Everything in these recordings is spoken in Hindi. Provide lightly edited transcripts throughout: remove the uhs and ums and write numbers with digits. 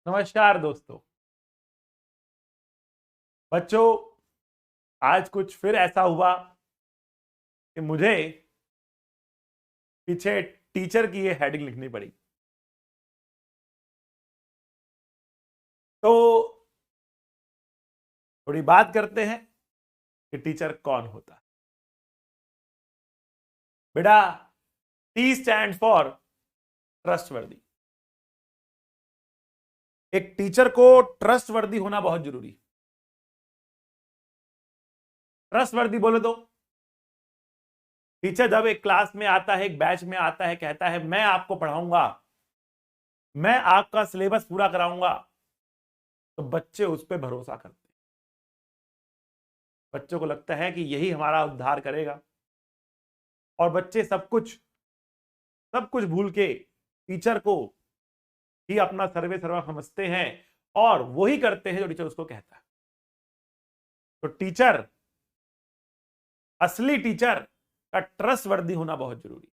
नमस्कार दोस्तों। बच्चों, आज कुछ फिर ऐसा हुआ कि मुझे पीछे टीचर की ये हेडिंग लिखनी पड़ी। तो थोड़ी बात करते हैं कि टीचर कौन होता है। बेटा, टी स्टैंड फॉर ट्रस्टवर्दी। एक टीचर को ट्रस्टवर्दी होना बहुत जरूरी है। ट्रस्टवर्दी बोले तो टीचर जब एक क्लास में आता है, एक बैच में आता है, कहता है मैं आपको पढ़ाऊंगा, मैं आपका सिलेबस पूरा कराऊंगा, तो बच्चे उस पर भरोसा करते हैं। बच्चों को लगता है कि यही हमारा उद्धार करेगा और बच्चे सब कुछ भूल के टीचर को ही अपना सर्वे सर्वा समझते हैं और वही करते हैं जो टीचर उसको कहता है। तो टीचर, असली टीचर का ट्रस्टवर्दी होना बहुत जरूरी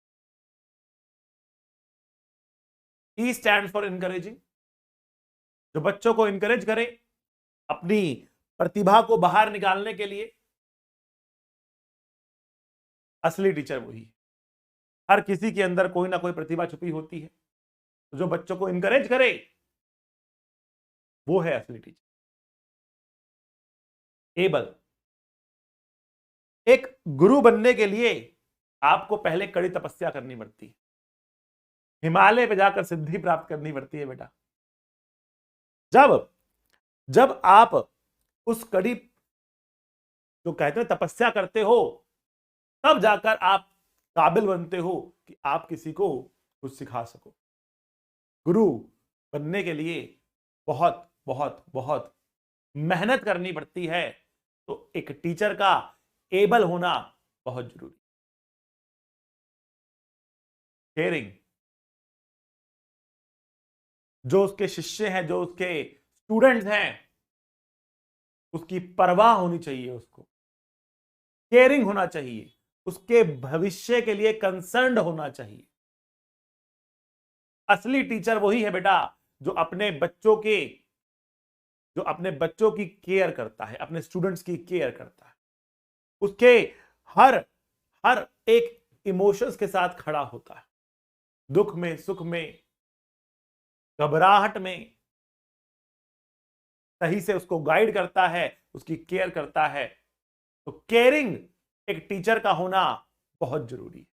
है। ई स्टैंड फॉर इनकरेजिंग, जो बच्चों को इनकरेज करे अपनी प्रतिभा को बाहर निकालने के लिए। असली टीचर वही है। हर किसी के अंदर कोई ना कोई प्रतिभा छुपी होती है, तो जो बच्चों को इनकरेज करे वो है असली टीचर। एबल, एक गुरु बनने के लिए आपको पहले कड़ी तपस्या करनी पड़ती है, हिमालय पे जाकर सिद्धि प्राप्त करनी पड़ती है। बेटा, जब जब आप उस कड़ी जो कहते हैं तपस्या करते हो, तब जाकर आप काबिल बनते हो कि आप किसी को कुछ सिखा सको। गुरु बनने के लिए बहुत बहुत बहुत मेहनत करनी पड़ती है। तो एक टीचर का एबल होना बहुत जरूरी। केयरिंग, जो उसके शिष्य हैं, जो उसके स्टूडेंट्स हैं, उसकी परवाह होनी चाहिए, उसको केयरिंग होना चाहिए, उसके भविष्य के लिए कंसर्न्ड होना चाहिए। असली टीचर वही है बेटा जो अपने बच्चों की केयर करता है, अपने स्टूडेंट्स की केयर करता है, उसके हर हर एक इमोशंस के साथ खड़ा होता है, दुख में, सुख में, घबराहट में, सही से उसको गाइड करता है, उसकी केयर करता है। तो केयरिंग एक टीचर का होना बहुत जरूरी है।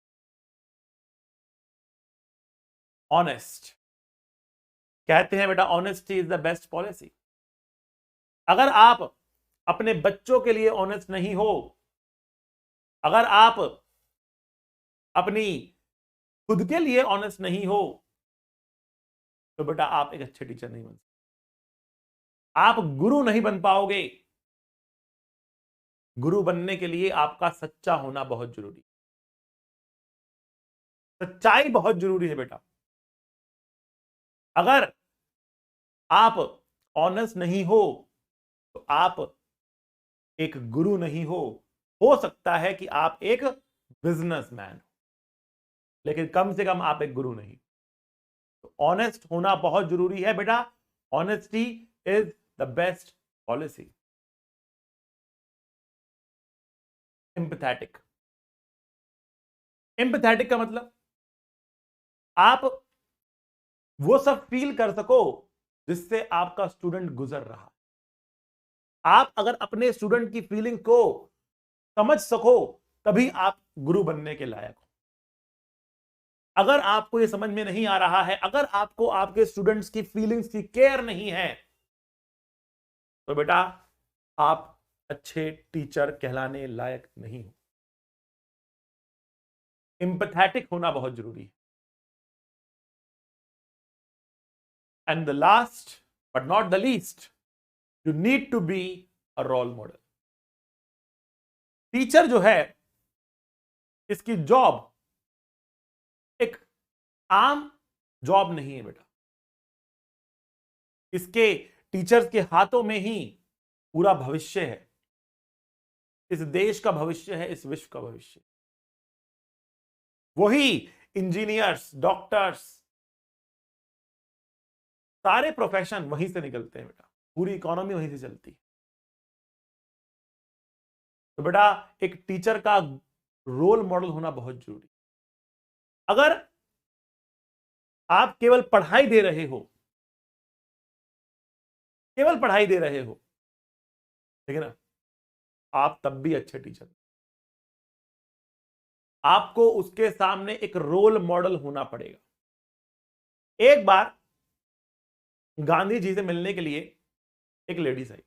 ऑनेस्ट, कहते हैं बेटा honesty is the best policy. अगर आप अपने बच्चों के लिए ऑनेस्ट नहीं हो, अगर आप अपनी खुद के लिए ऑनेस्ट नहीं हो, तो बेटा आप एक अच्छे टीचर नहीं बन सकते, आप गुरु नहीं बन पाओगे। गुरु बनने के लिए आपका सच्चा होना बहुत जरूरी, सच्चाई बहुत जरूरी है बेटा। अगर आप ऑनेस्ट नहीं हो तो आप एक गुरु नहीं हो सकता है कि आप एक बिजनेसमैन हो, लेकिन कम से कम आप एक गुरु नहीं। तो ऑनेस्ट होना बहुत जरूरी है बेटा। Honesty is the best policy. Empathetic, empathetic का मतलब आप वो सब फील कर सको जिससे आपका स्टूडेंट गुजर रहा। आप अगर अपने स्टूडेंट की फीलिंग को समझ सको तभी आप गुरु बनने के लायक हो। अगर आपको ये समझ में नहीं आ रहा है, अगर आपको आपके स्टूडेंट्स की फीलिंग्स की केयर नहीं है, तो बेटा आप अच्छे टीचर कहलाने लायक नहीं हो। एम्पैथेटिक होना बहुत जरूरी है। And the last but not the least, you need to be a role model. Teacher जो है, इसकी जॉब एक आम जॉब नहीं है बेटा। इसके टीचर्स के हाथों में ही पूरा भविष्य है। इस देश का भविष्य है, इस विश्व का भविष्य। वही इंजीनियर्स, डॉक्टर्स, सारे प्रोफेशन वहीं से निकलते हैं बेटा, पूरी इकोनॉमी वहीं से चलती है। तो बेटा एक टीचर का रोल मॉडल होना बहुत जरूरी। अगर आप केवल पढ़ाई दे रहे हो, केवल पढ़ाई दे रहे हो, ठीक है ना, आप तब भी अच्छे टीचर, आपको उसके सामने एक रोल मॉडल होना पड़ेगा। एक बार गांधी जी से मिलने के लिए एक लेडीज आई,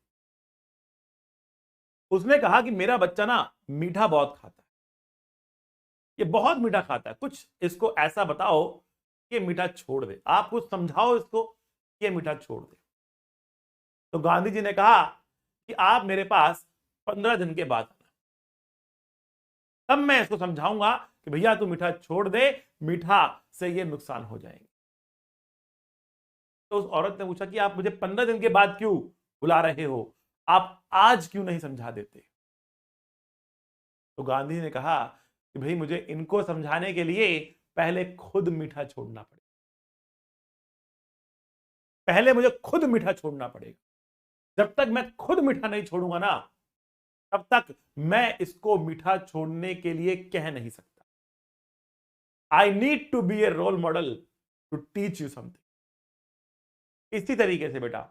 उसने कहा कि मेरा बच्चा ना मीठा बहुत खाता है, ये बहुत मीठा खाता है, कुछ इसको ऐसा बताओ कि ये मीठा छोड़ दे, आप कुछ समझाओ इसको कि ये मीठा छोड़ दे। तो गांधी जी ने कहा कि आप मेरे पास 15 दिन के बाद आना, तब मैं इसको समझाऊंगा कि भैया तू मीठा छोड़ दे, मीठा से ये नुकसान हो जाएंगे। तो उस औरत ने पूछा कि आप मुझे 15 दिन के बाद क्यों बुला रहे हो, आप आज क्यों नहीं समझा देते। तो गांधी ने कहा कि भाई मुझे इनको समझाने के लिए पहले खुद मीठा छोड़ना पड़ेगा, पहले मुझे खुद मीठा छोड़ना पड़ेगा। जब तक मैं खुद मीठा नहीं छोड़ूंगा ना, तब तक मैं इसको मीठा छोड़ने के लिए कह नहीं सकता। I need to be a role model to teach you something. इसी तरीके से बेटा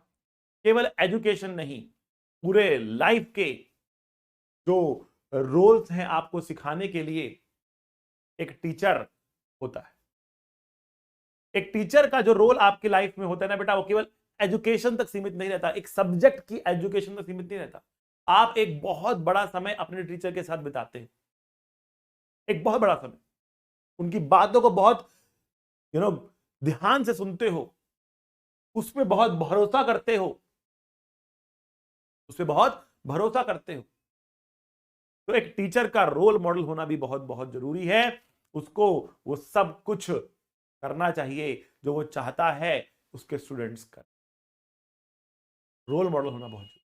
केवल एजुकेशन नहीं, पूरे लाइफ के जो रोल्स हैं आपको सिखाने के लिए एक टीचर होता है। एक टीचर का जो रोल आपकी लाइफ में होता है ना बेटा, वो केवल एजुकेशन तक सीमित नहीं रहता, एक सब्जेक्ट की एजुकेशन तक सीमित नहीं रहता। आप एक बहुत बड़ा समय अपने टीचर के साथ बिताते हैं, एक बहुत बड़ा समय, उनकी बातों को बहुत ध्यान से सुनते हो, उसमें बहुत भरोसा करते हो, उसमें बहुत भरोसा करते हो। तो एक टीचर का रोल मॉडल होना भी बहुत बहुत जरूरी है। उसको वो सब कुछ करना चाहिए जो वो चाहता है उसके स्टूडेंट्स का। रोल मॉडल होना बहुत जरूरी।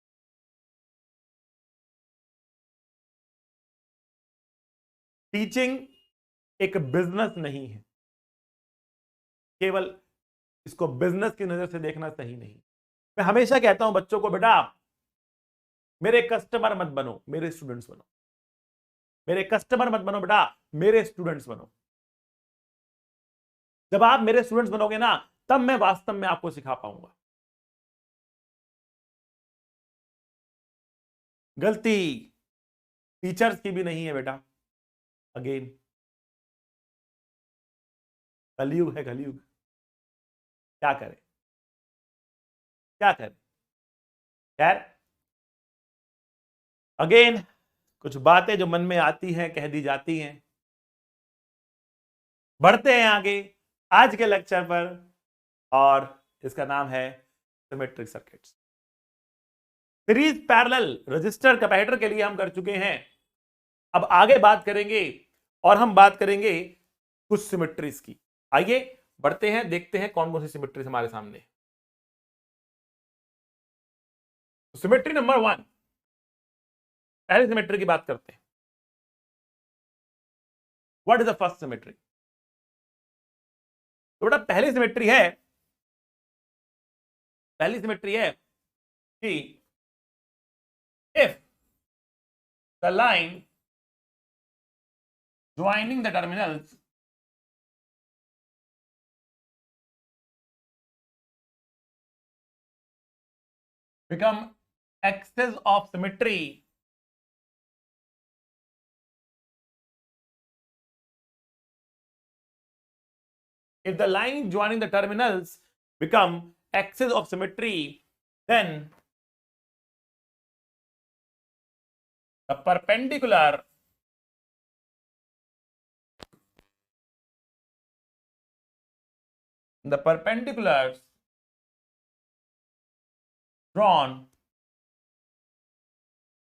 टीचिंग एक बिजनेस नहीं है, केवल इसको बिजनेस की नजर से देखना सही नहीं। मैं हमेशा कहता हूं बच्चों को, बेटा मेरे कस्टमर मत बनो, मेरे स्टूडेंट्स बनो। मेरे कस्टमर मत बनो बेटा, मेरे स्टूडेंट्स बनो। जब आप मेरे स्टूडेंट्स बनोगे ना, तब मैं वास्तव में आपको सिखा पाऊंगा। गलती टीचर्स की भी नहीं है बेटा। अगेन कलयुग है, कलयुग, क्या करें, क्या करें। खैर अगेन कुछ बातें जो मन में आती हैं कह दी जाती हैं। बढ़ते हैं आगे आज के लेक्चर पर, और इसका नाम है symmetric circuits. Series parallel register capacitor के लिए हम कर चुके हैं। अब आगे बात करेंगे, और हम बात करेंगे कुछ सिमेट्रीज की। आइए बढ़ते हैं, देखते हैं कौन कौन सी सिमेट्रीज हमारे सामने। सिमेट्री नंबर 1, पहली सिमेट्री की बात करते हैं। What is the first symmetry? तो बेटा पहली सिमेट्री है कि if the line joining the terminals become axis of symmetry, if the line joining the terminals become axis of symmetry, then the perpendiculars drawn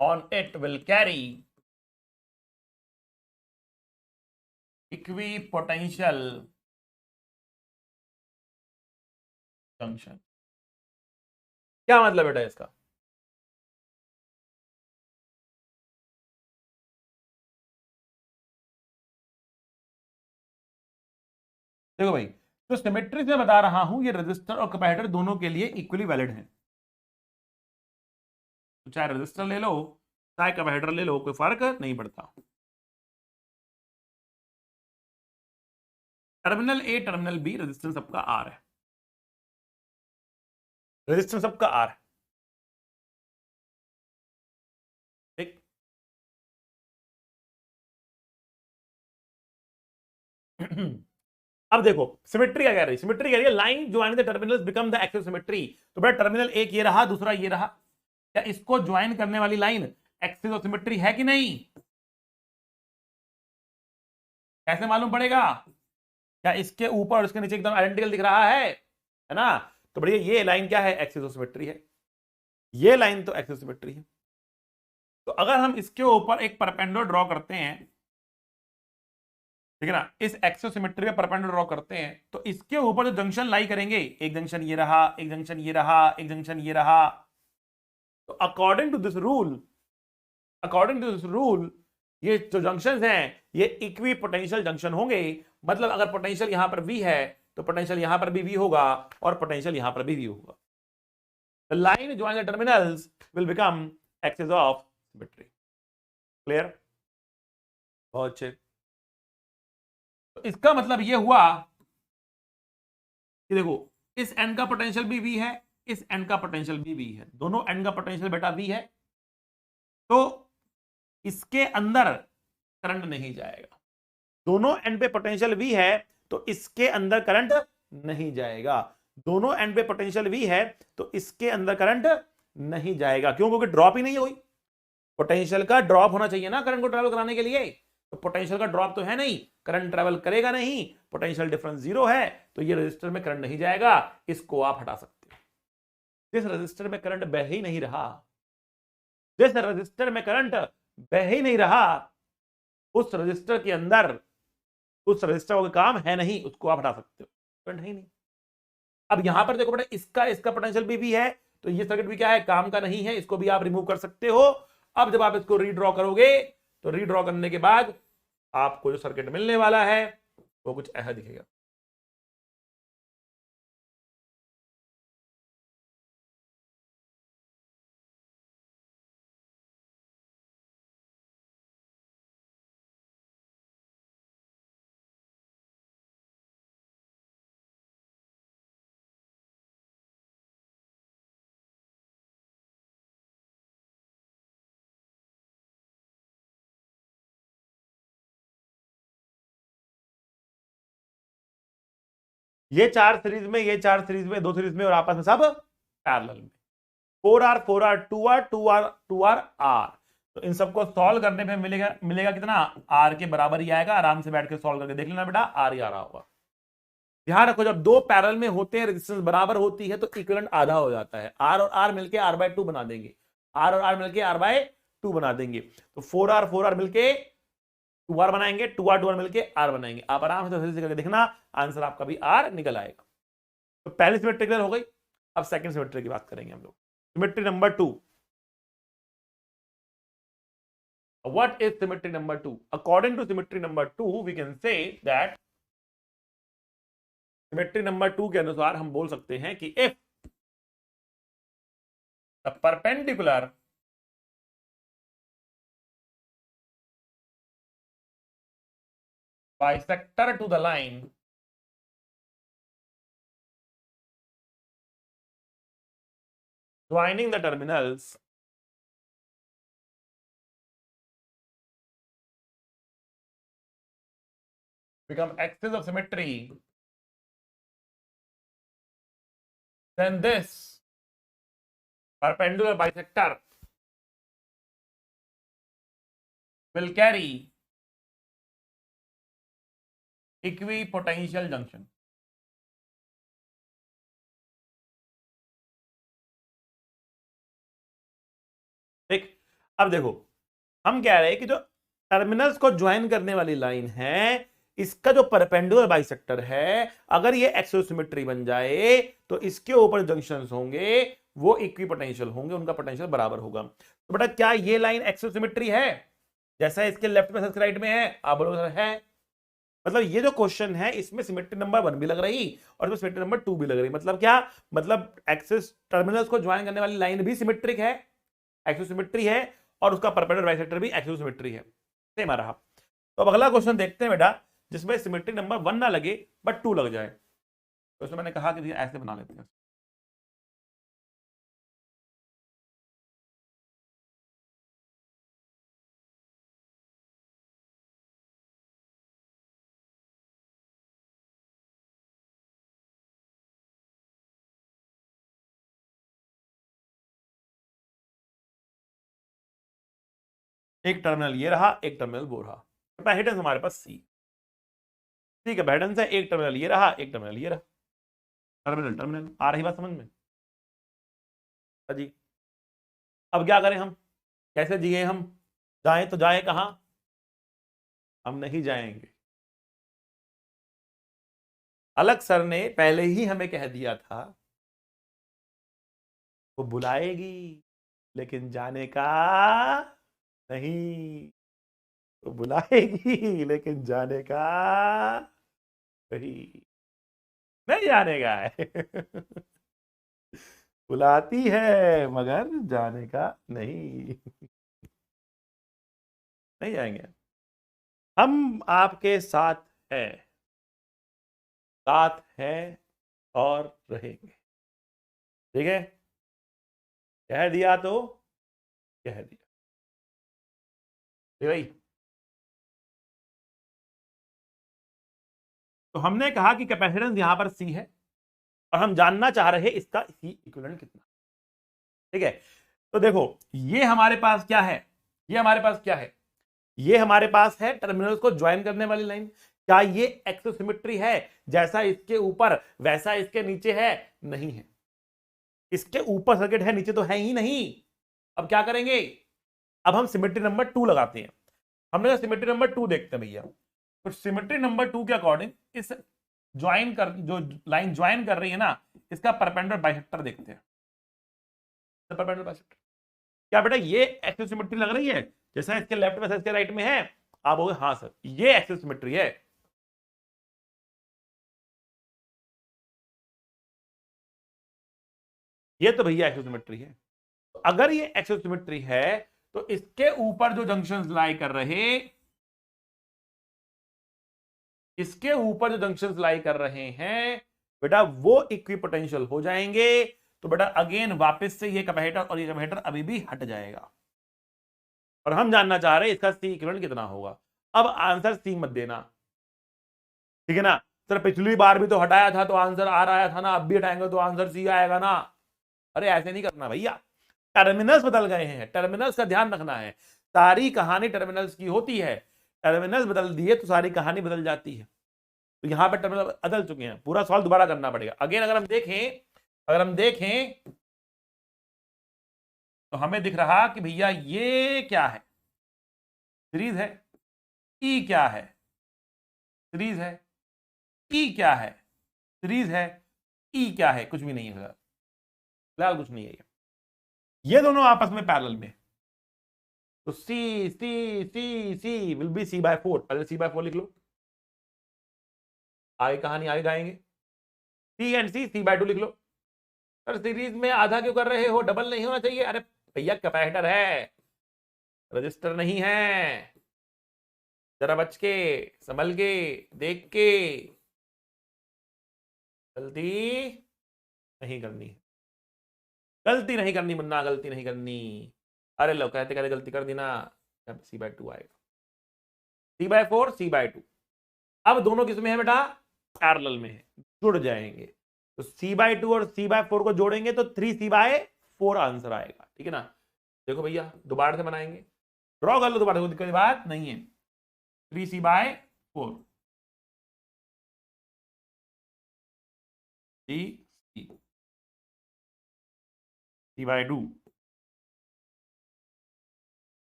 on it will carry equipotential junction। क्या मतलब बेटा इसका? देखो भाई, तो सिमेट्री से बता रहा हूं ये रेजिस्टर और कैपेसिटर दोनों के लिए इक्वली वैलिड है। तो चाहे रेजिस्टर ले लो चाहे कैपेसिटर ले लो, कोई फर्क नहीं पड़ता। टर्मिनल ए टर्मिनल बी रेजिस्टेंस सबका आर है, रेजिस्टेंस सबका आर है। ठीक, अब देखो सिमेट्री क्या कह रही है, सिमेट्री कह रही है line joining the terminals become the axis symmetry. तो बेटा टर्मिनल एक ये रहा, दूसरा ये रहा, क्या इसको ज्वाइन करने वाली लाइन एक्सिस ऑफ सिमेट्री है कि नहीं? कैसे मालूम पड़ेगा? क्या इसके ऊपर और इसके नीचे एकदम आइडेंटिकल दिख रहा है ना? तो बढ़िया, ये लाइन क्या है? एक्सिस ऑफ सिमेट्री है। ये लाइन तो एक्सिस ऑफ सिमेट्री है। तो अगर हम इसके ऊपर एक परपेंडिकुलर ड्रॉ करते हैं, ठीक है ना, इस एक्सिस सिमेट्री पे परपेंडिकुलर ड्रॉ करते हैं, तो इसके ऊपर जो जंक्शन लाई करेंगे, एक जंक्शन ये रहा, एक जंक्शन ये रहा, एक जंक्शन ये रहा, तो अकॉर्डिंग टू दिस रूल ये जो जंक्शन हैं ये इक्वी पोटेंशियल जंक्शन होंगे। मतलब अगर पोटेंशियल यहां पर V है तो पोटेंशियल यहां पर भी V होगा और पोटेंशियल यहां पर भी V होगा। The line joining the terminals will become axis of symmetry. Clear? बहुत अच्छे। तो इसका मतलब ये हुआ कि देखो इस एंड का पोटेंशियल भी V है, इस एंड का पोटेंशियल भी V है, दोनों एंड का पोटेंशियल बेटा V है, तो इसके अंदर करंट नहीं जाएगा। दोनों एंड पे पोटेंशियल V है तो इसके अंदर करंट नहीं जाएगा। दोनों एंड पे पोटेंशियल V है तो इसके अंदर करंट नहीं जाएगा। क्यों? क्योंकि ड्रॉप ही नहीं है कोई। पोटेंशियल का ड्रॉप होना चाहिए ना करंट को ट्रैवल कराने के लिए, तो पोटेंशियल का ड्रॉप तो है नहीं, करंट ट्रैवल करेगा नहीं, पोटेंशियल डिफरेंस 0 है, तो ये रजिस्टर में करंट नहीं जाएगा। इसको आप हटा सकते हो। जिस रजिस्टर में करंट बह ही नहीं रहा, जिस रजिस्टर में करंट बह ही नहीं रहा, उस रजिस्टर के अंदर उस रजिस्टर का काम है नहीं, उसको आप हटा सकते हो, करंट है ही नहीं। अब यहां पर देखो बेटा, इसका पोटेंशियल भी है, तो ये सर्किट भी क्या है? काम का नहीं है, इसको भी आप रिमूव कर सकते हो। अब जब आप इसको रीड्रॉ करोगे तो रीड्रॉ करने के बाद आपको जो सर्किट मिलने वाला है वो कुछ ऐसा दिखेगा। ये चार सीरीज में, ये चार सीरीज में, दो सीरीज में और आपस में सब पैरेलल में, 4R 4R 2R 2R 2R R। तो इन सबको सॉल्व करने पे मिलेगा कितना? R के बराबर ही आएगा। आराम से बैठ के सॉल्व करके देख लेना बेटा, R ही आ रहा होगा। ध्यान रखो, जब दो पैरेलल में होते हैं, रेजिस्टेंस बराबर होती है, तो इक्विवेलेंट आधा हो जाता है। R और R मिलके R/2 बना देंगे, R और R मिलके R/2 बना देंगे। तो 4R 4R मिलके 2R बनाएंगे, 2R 2R मिलके R बनाएंगे। आप आराम से करके देखना, आंसर आपका भी R निकल आएगा। तो पहली सिमेट्री क्लियर हो गई। अब सेकंड सिमेट्री की बात करेंगे हम लोग। Symmetry number 2। What is symmetry number 2? According to symmetry number 2, we can say that symmetry number 2 के अनुसार हम बोल सकते हैं कि if the perpendicular bisector to the line joining the terminals become axis of symmetry, then this perpendicular bisector will carry equipotential junction। ठीक, अब देखो हम कह रहे हैं कि जो टर्मिनल्स को ज्वाइन करने वाली लाइन है, इसका जो परपेंडिकुलर बाइसेक्टर है, अगर ये एक्सियोसिमेट्री बन जाए तो इसके ऊपर जंक्शंस होंगे वो इक्विपोटेंशियल होंगे, उनका पोटेंशियल बराबर होगा। तो बेटा क्या ये लाइन एक्सियोसिमेट्री है? जैसा इसके लेफ्ट में राइट में है, आप बोलोगे सर है। मतलब ये जो क्वेश्चन है इसमें सिमेट्री नंबर 1 भी लग रही और इसमें सिमेट्री नंबर 2 भी लग रही। मतलब क्या, मतलब एक्सिस टर्मिनल्स को ज्वाइन करने वाली लाइन भी सिमेट्रिक है, एक्सियोसिमेट्री है, और उसका परपेंडिकुलर बाइसेक्टर भी एक्सियोसिमेट्री है। सेम आ रहा। तो अब अगला क्वेश्चन देखते हैं बेटा, जिसमें सिमेट्री नंबर 1 ना लगे बट 2 लग जाए। तो इसमें मैंने कहा कि ऐसे बना लेते हैं। एक टर्मिनल ये रहा, एक टर्मिनल वो रहा। कैपेसिटेंस हमारे पास सी, ठीक है, कैपेसिटेंस है, एक टर्मिनल ये रहा, एक टर्मिनल ये रहा, टर्मिनल टर्मिनल। आ रही बात समझ में? जी। अब क्या करें हम, कैसे जिए हम? जाएं तो जाएं कहां? हम नहीं जाएंगे। अलग सर ने पहले ही हमें कह दिया था वो बुलाएगी लेकिन जाने का नहीं, वो बुलाएगी लेकिन जाने का नहीं, नहीं जाने का है। बुलाती है मगर जाने का नहीं, नहीं जाएंगे। हम आपके साथ है, साथ है और रहेंगे। ठीक है, कह दिया तो कह दिया। भाई तो हमने कहा कि कैपेसिटेंस यहां पर सी है और हम जानना चाह रहे हैं इसका सी इक्विवेलेंट कितना। ठीक है, तो देखो ये हमारे पास क्या है, ये हमारे पास क्या है, ये हमारे पास है टर्मिनल्स को ज्वाइन करने वाली लाइन। क्या ये एक्सोसिमेट्री है? जैसा इसके ऊपर वैसा इसके नीचे है? नहीं है। इसके ऊपर सर्किट है, नीचे तो है ही नहीं। अब क्या करेंगे, अब हम सिमेट्री नंबर 2 लगाते हैं। हमने कहा सिमेट्री नंबर 2 देखते हैं भैया। तो सिमेट्री नंबर 2 के अकॉर्डिंग इस ज्वाइन कर, जो लाइन ज्वाइन कर रही है ना, इसका परपेंडिकुलर बाइसेक्टर देखते हैं। परपेंडिकुलर बाइसेक्टर क्या बेटा, ये एक्सिस सिमेट्री लग रही है? जैसा इसके लेफ्ट में इसके राइट में है, आप बोलोगे हाँ सर ये एक्सिस सिमेट्री है। ये तो भैया एक्सिस सिमेट्री है। तो अगर ये एक्सिस सिमेट्री है तो इसके ऊपर जो जंक्शंस लाई कर रहे, इसके ऊपर जो जंक्शंस लाई कर रहे हैं बेटा वो इक्विपोटेंशियल हो जाएंगे। तो बेटा अगेन वापस से ये कैपेसिटर और ये कैपेसिटर अभी भी हट जाएगा। और हम जानना चाह रहे हैं इसका सी इक्विवेलेंट कितना होगा। अब आंसर सी मत देना, ठीक है ना? सर पिछली बार भी तो हटाया था तो आंसर आ रहा था ना, अब भी हटाएंगे तो आंसर सी आएगा ना। अरे ऐसे नहीं करना भैया, टर्मिनल्स बदल गए हैं, टर्मिनल्स का ध्यान रखना है। सारी कहानी टर्मिनल्स की होती है, टर्मिनल्स बदल दिए तो सारी कहानी बदल जाती है। तो यहां पर टर्मिनल बदल चुके हैं, पूरा सॉल्व दोबारा करना पड़ेगा। अगेन अगर हम देखें, अगर हम देखें तो हमें दिख रहा कि भैया ये क्या है, सीरीज है। ई क्या है, सीरीज है। ई क्या है, सीरीज है। ई क्या है, कुछ भी नहीं है फिलहाल, फिलहाल कुछ नहीं है। ये दोनों आपस में पैरेलल में। तो C C C C will be C/4। पहले C/4 लिख लो, आगे कहानी आगे गाएंगे। सी एंड C/2 लिख लो। सर सीरीज में आधा क्यों कर रहे हो, डबल नहीं होना चाहिए। अरे भैया कैपेसिटर है, रजिस्टर नहीं है। जरा बच के, संभल के, देख के, गलती नहीं करनी, गलती नहीं करनी मुन्ना, गलती नहीं करनी। अरे लो कहते कहते गलती कर दी ना, C/2 आएगा। C/4 C/2। अब दोनों किसमें है बेटा, पैरेलल में है, जुड़ जाएंगे। तो C/2 और C/4 को जोड़ेंगे तो 3C/4 आंसर आएगा। ठीक है ना? देखो भैया दोबारा से बनाएंगे, ड्रॉ कर लो दोबारा, कोई दिक्कत बात नहीं है। 3C/4 C/2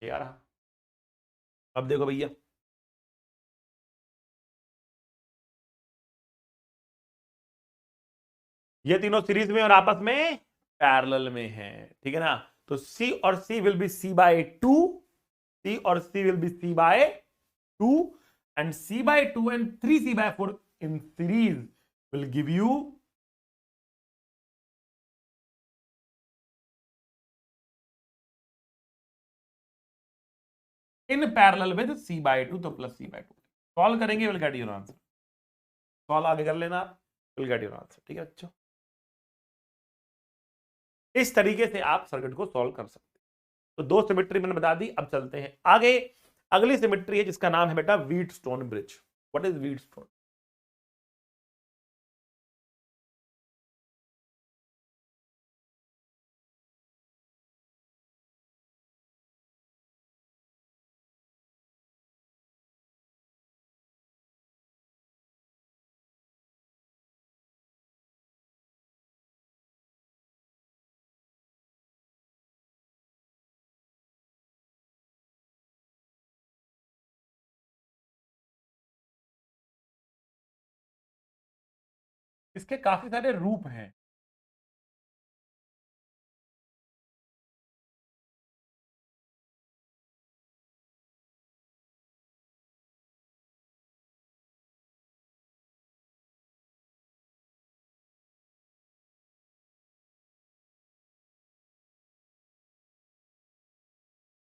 ये आ रहा। अब देखो भैया ये तीनों सीरीज में और आपस में पैरेलल में है, ठीक है ना? तो C और C will be C/2, C और C will be C/2। and c/2 and 3c/4 in series will give you in parallel with c/2, तो प्लस c/2 सॉल्व करेंगे, will get your answer. Solve आगे कर लेना, विल गेट योर आंसर। ठीक है बच्चों, इस तरीके से आप सर्किट को सॉल्व कर सकते हैं। तो दो सिमेट्री मैंने बता दी। अब चलते हैं आगे। अगली सिमेट्री है जिसका नाम है बेटा Wheatstone bridge. What is Wheatstone? इसके काफी सारे रूप हैं।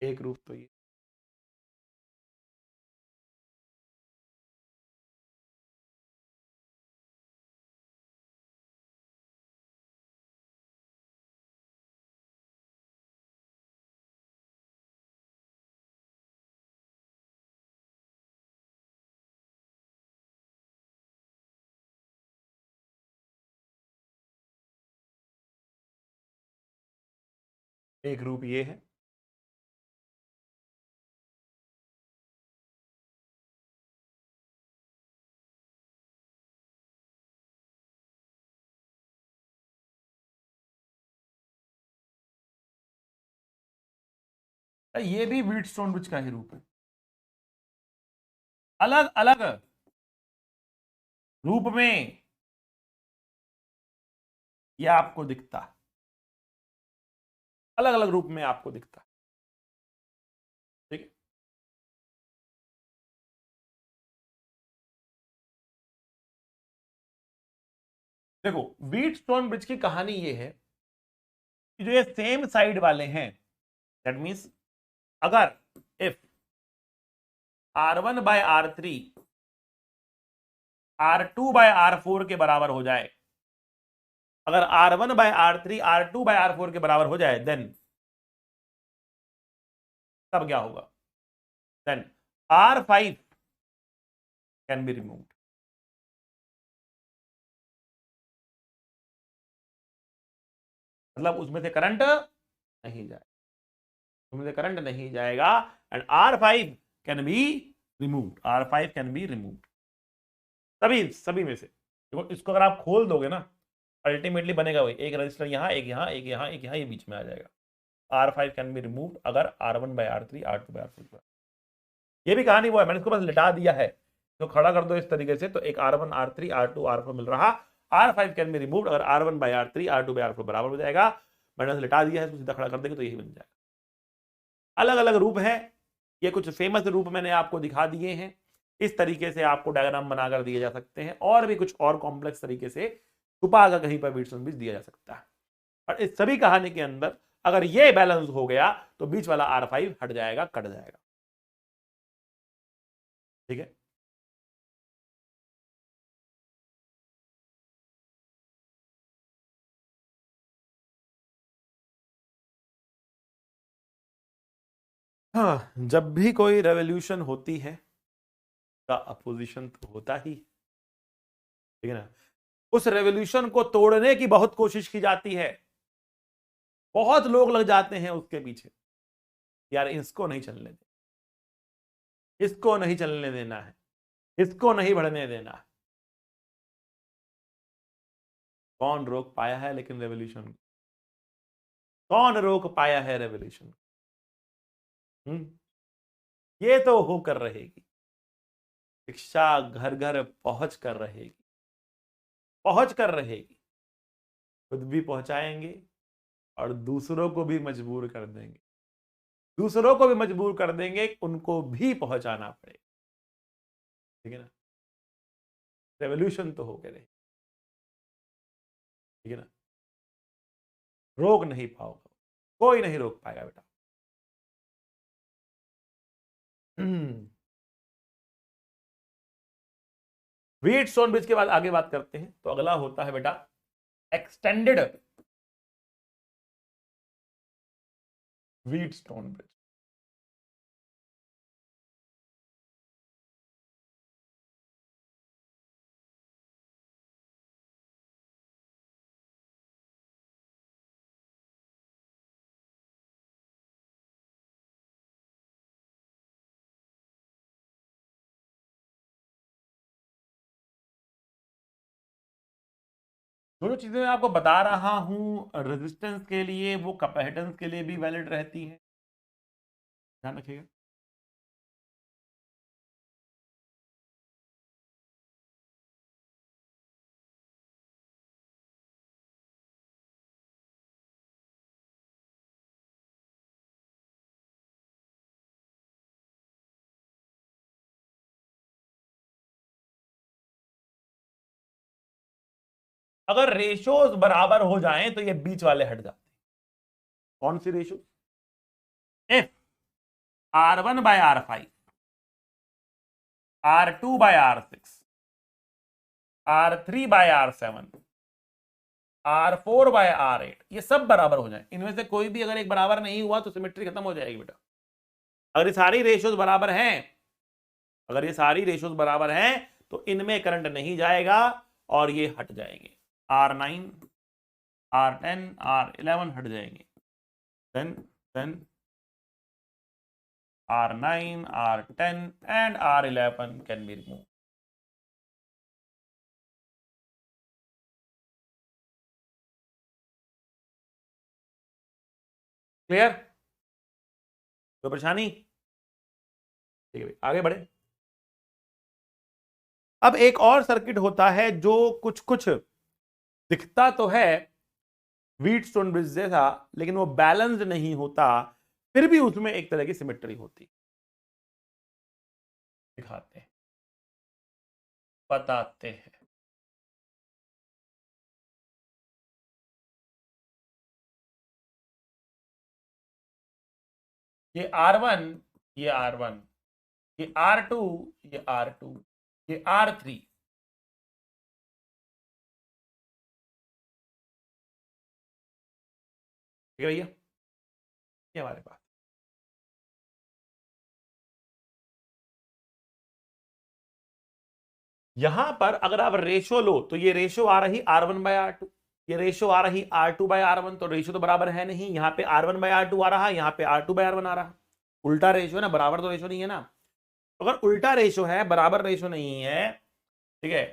एक रूप तो एक रूप ये है। ये भी व्हीटस्टोन ब्रिज का ही रूप है, अलग अलग रूप में यह आपको दिखता है, अलग अलग रूप में आपको दिखता है। ठीक है, देखो व्हीटस्टोन ब्रिज की कहानी ये है कि जो ये सेम साइड वाले हैं, दैट मींस अगर इफ R1/R3 R2/R4 के बराबर हो जाए, अगर R1/R3 R2/R4 के बराबर हो जाए, देन तब क्या होगा? Then R5 can be removed. मतलब उसमें से करंट नहीं जाए, उसमें से करंट नहीं जाएगा, and R5 can be removed. R5 can be removed सभी में से। देखो इसको अगर आप खोल दोगे ना, अल्टीमेटली बनेगा वही, एक रजिस्टर यहां, एक यहां, एक यहां, एक यहां, ये बीच में आ जाएगा। R5 कैन बी रिमूव्ड अगर R1/R3 R2/R4। ये भी कहानी वो है, मैंने इसको बस लिटा दिया है। तो खड़ा कर दो इस तरीके से, तो एक R1 R3 R2 R4 मिल रहा। R5 कैन बी रिमूव्ड अगर R1/R3 R2/R4 बराबर हो जाएगा। मैंने लिटा दिया है, तो सीधा खड़ा कर देंगे तो यही बन जाएगा। अलग अलग रूप है, ये कुछ फेमस रूप मैंने आपको दिखा दिए हैं। इस तरीके से आपको डायग्राम बनाकर दिए जा सकते हैं, और भी कुछ और कॉम्प्लेक्स तरीके से छुपा कर कहीं पर व्हीटस्टोन ब्रिज दिया जा सकता है। और इस सभी कहानी के अंदर अगर ये बैलेंस हो गया तो बीच वाला R5 हट जाएगा, कट जाएगा। ठीक है, हाँ, जब भी कोई रेवोल्यूशन होती है का अपोजिशन तो होता ही, ठीक है ना। उस रेवोल्यूशन को तोड़ने की बहुत कोशिश की जाती है, बहुत लोग लग जाते हैं उसके पीछे, यार इसको नहीं चलने देना, इसको नहीं चलने देना है, इसको नहीं बढ़ने देना है। कौन रोक पाया है लेकिन रेवोल्यूशन? कौन रोक पाया है रेवोल्यूशन? ये तो होकर रहेगी, शिक्षा घर घर पहुंच कर रहेगी, पहुंच कर रहेगी। खुद भी पहुंचाएंगे और दूसरों को भी मजबूर कर देंगे, दूसरों को भी मजबूर कर देंगे, उनको भी पहुंचाना पड़ेगा। ठीक है ना, रेवोल्यूशन तो हो गए रहे, ठीक है ना, रोक नहीं पाओगे, कोई नहीं रोक पाएगा बेटा। व्हीटस्टोन ब्रिज के बाद आगे बात करते हैं, तो अगला होता है बेटा एक्सटेंडेड व्हीटस्टोन ब्रिज। जो चीजें मैं आपको बता रहा हूं रेजिस्टेंस के लिए, वो कैपेसिटेंस के लिए भी वैलिड रहती है, ध्यान रखिएगा। अगर रेशोज बराबर हो जाएं तो ये बीच वाले हट जाते हैं। कौन सी ratio? F R1 by R5, R2 by R6, R3 by R7, R4 by R8, ये सब बराबर हो जाए, इनमें से कोई भी अगर एक बराबर नहीं हुआ तो सिमेट्री खत्म हो जाएगी बेटा। अगर ये सारी रेशोज बराबर हैं, अगर ये सारी रेशोज बराबर हैं तो इनमें करंट नहीं जाएगा और ये हट जाएंगे, R9, R10, R11 हट जाएंगे, then R9, R10 and R11 can be removed. Clear? कोई परेशानी? ठीक है भाई, आगे बढ़े। अब एक और सर्किट होता है जो कुछ कुछ दिखता तो है व्हीटस्टोन ब्रिज जैसा, लेकिन वो बैलेंस्ड नहीं होता, फिर भी उसमें एक तरह की सिमेट्री होती। दिखाते हैं, बताते हैं। ये R1, ये R1, ये R2, ये R2, ये R3, ठीक है भैया, ये हमारे पास। यहां पर अगर आप रेशो लो तो ये रेशो आ रही R1 by R2, ये रेशो आ रही R2 by R1, तो रेशो तो बराबर है नहीं, यहाँ पे R1 by R2 आ रहा, यहाँ पे R2 by R1 आ रहा, उल्टा रेशो है ना, बराबर तो रेशो नहीं है ना। अगर उल्टा रेशो है, बराबर रेशो नहीं है, ठीक है,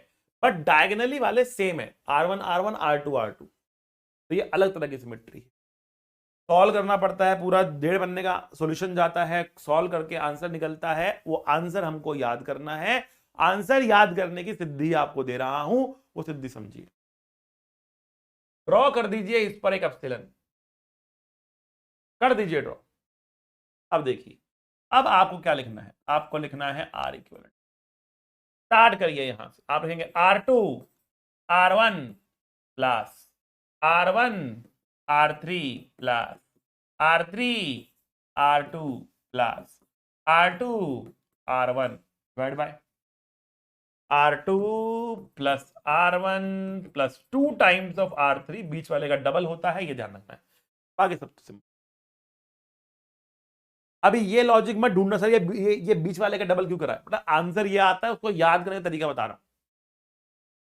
बट डायगोनली वाले सेम है, R1 R1 R2 R2, तो ये अलग तरह की सिमेट्री है। सॉल्व करना पड़ता है, पूरा डेढ़ बनने का सॉल्यूशन जाता है, सॉल्व करके आंसर निकलता है, वो आंसर हमको याद करना है। आंसर याद करने की सिद्धि आपको दे रहा हूं, वो सिद्धि समझिए। ड्रॉ कर दीजिए इस पर एक एप्सिलॉन, कर दीजिए ड्रॉ। अब देखिए, अब आपको क्या लिखना है, आपको लिखना है R इक्विवेलेंट। स्टार्ट करिए यहां से, आप लिखेंगे R2 R1 plus R1 R3 plus R3 R2 plus R2 R1 divide by R2 plus R1 plus 2 times of R3, बीच वाले का डबल होता है, ये ध्यान रखना है, बाकी सब सिंपल। अभी ये लॉजिक मत ढूंढना सर ये बीच वाले का डबल क्यों करा है, मतलब आंसर ये आता है, उसको याद करने का तरीका बता रहा हूं।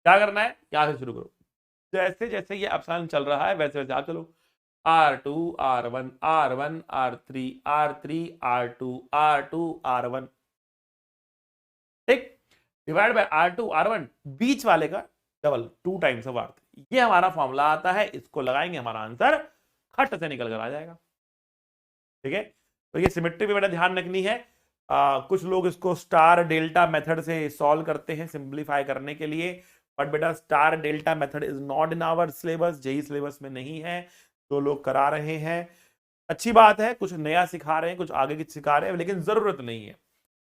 क्या करना है, यहां से शुरू करो, जैसे जैसे ये एप्सिलॉन चल रहा है वैसे वैसे आप चलो, R2 R1 R1 R3 R3 R2 R2 R1, ठीक, डिवाइड बाय R2 R1, बीच वाले का डबल 2 टाइम्स ऑफ R3, ये हमारा फॉर्मूला आता है, इसको लगाएंगे, हमारा आंसर खट से निकल कर आ जाएगा। ठीक है, तो ये सिमेट्री पे बेटा ध्यान रखनी है। कुछ लोग इसको स्टार डेल्टा मेथड से सॉल्व करते हैं सिंप्लीफाई करने के लिए, बट बेटा star delta method is not in our syllabus, JEE syllabus में नहीं है, तो लोग करा रहे हैं। अच्छी बात है, कुछ नया सिखा रहे हैं, कुछ आगे की सिखा रहे हैं, लेकिन जरूरत नहीं है।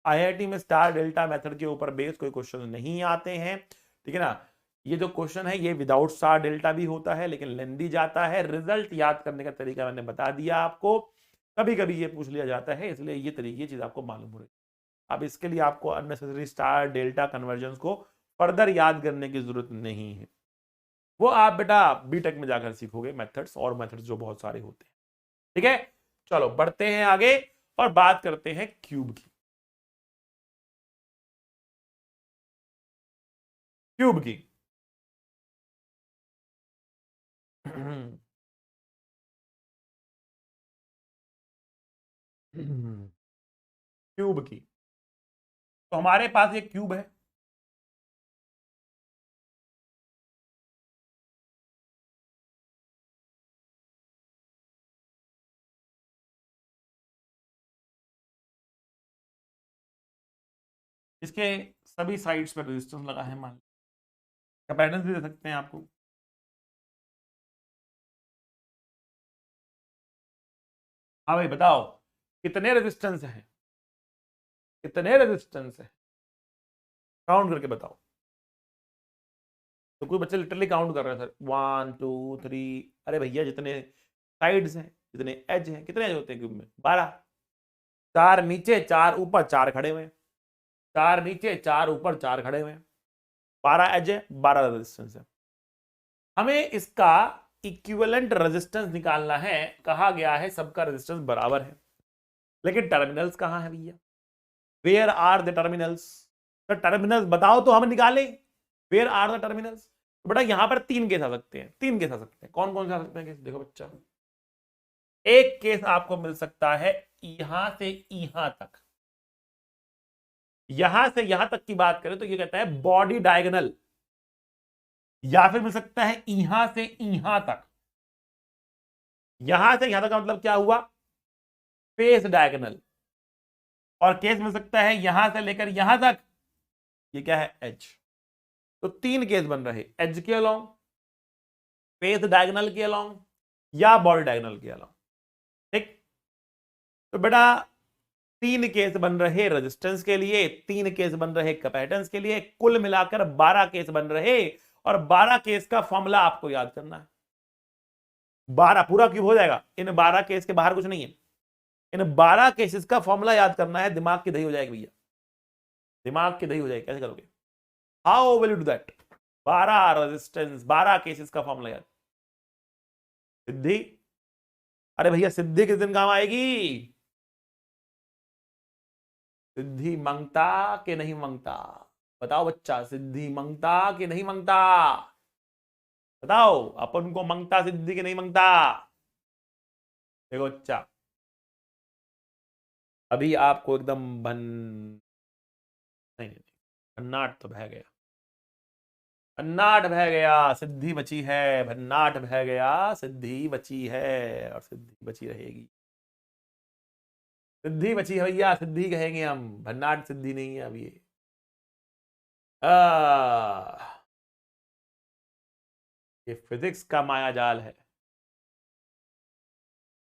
आईआईटी में स्टार डेल्टा मेथड के ऊपर बेस्ड कोई क्वेश्चन नहीं आते हैं, ठीक है ना। ये जो क्वेश्चन है ये विदाउट स्टार डेल्टा भी होता है लेकिन लेंदी जाता है। रिजल्ट याद करने का तरीका मैंने बता दिया आपको, कभी कभी ये पूछ लिया जाता है, इसलिए ये चीज आपको मालूम हो रही है। अब इसके लिए आपको अननेसेसरी स्टार डेल्टा कन्वर्जन को फर्दर याद करने की जरूरत नहीं है, वो आप बेटा बीटेक में जाकर सीखोगे मेथड्स, और मेथड्स जो बहुत सारे होते हैं, ठीक है। चलो बढ़ते हैं आगे और बात करते हैं क्यूब की। क्यूब की क्यूब की, तो हमारे पास एक क्यूब है, इसके सभी साइड्स पर रेजिस्टेंस लगा है, मान कैपेसिटेंस भी दे सकते हैं आपको। हाँ भाई बताओ कितने रेजिस्टेंस है, कितने रेजिस्टेंस है, काउंट करके बताओ। तो कोई बच्चे लिटरली काउंट कर रहे हैं सर, 1 2 3, अरे भैया जितने साइड्स हैं जितने एज हैं, कितने एज होते हैं क्यूब में, 12। 4 नीचे 4 ऊपर 4 खड़े हुए, 4 नीचे 4 ऊपर 4 खड़े हुए, 12 एज है, 12 रेजिस्टेंस है। हमें इसका इक्विवेलेंट रेजिस्टेंस निकालना है, कहा गया है सबका रेजिस्टेंस बराबर है, लेकिन टर्मिनल्स कहां है भैया, वेयर आर द टर्मिनल्स, तो टर्मिनल्स बताओ तो हम निकालें, वेयर आर द टर्मिनल्स। तो बेटा यहां पर 3 केस आ सकते हैं, 3 केस आ सकते हैं, कौन कौन से आ सकते हैं केस, देखो बच्चा, एक केस आपको मिल सकता है यहां से यहां तक, यहां से यहां तक की बात करें तो ये कहता है बॉडी डायगोनल, या फिर मिल सकता है यहां से यहां तक, यहां से यहां तक का मतलब क्या हुआ, फेस डायगोनल, और केस मिल सकता है यहां से लेकर यहां तक, ये क्या है एज। तो 3 केस बन रहे, एज के अलोंग, फेस डायगोनल के अलोंग, या बॉडी डायगोनल के अलोंग, ठीक। तो बेटा 3 केस बन रहे रेजिस्टेंस के लिए, 3 केस बन रहे कैपेसिटेंस के लिए, कुल मिलाकर 12 केस बन रहे, और 12 केस का फॉर्मूला आपको याद करना है। 12 पूरा क्यूब हो जाएगा, इन 12 केस के बाहर कुछ नहीं है, इन 12 केसेस का फॉर्मूला याद करना है, दिमाग की दही हो जाएगी भैया, दिमाग की दही हो जाएगी, कैसे करोगे, how will you do that, 12 resistance 12 cases का फॉर्मूला याद, सिद्धि, अरे भैया सिद्धि किस दिन काम आएगी, सिद्धि मांगता कि नहीं मांगता, बताओ बच्चा, सिद्धि मांगता कि नहीं मांगता, बताओ अपन को मांगता सिद्धि कि नहीं मांगता। देखो बच्चा अभी आपको एकदम नहीं नहीं, भन्नाट तो बह गया, भन्नाट बह गया, सिद्धि बची है, भन्नाट बह गया, सिद्धि बची है और सिद्धि बची रहेगी, सिद्धि बची है भैया, सिद्धि कहेंगे हम, भन्नाट सिद्धि नहीं है अब ये। ये फिजिक्स का माया जाल है,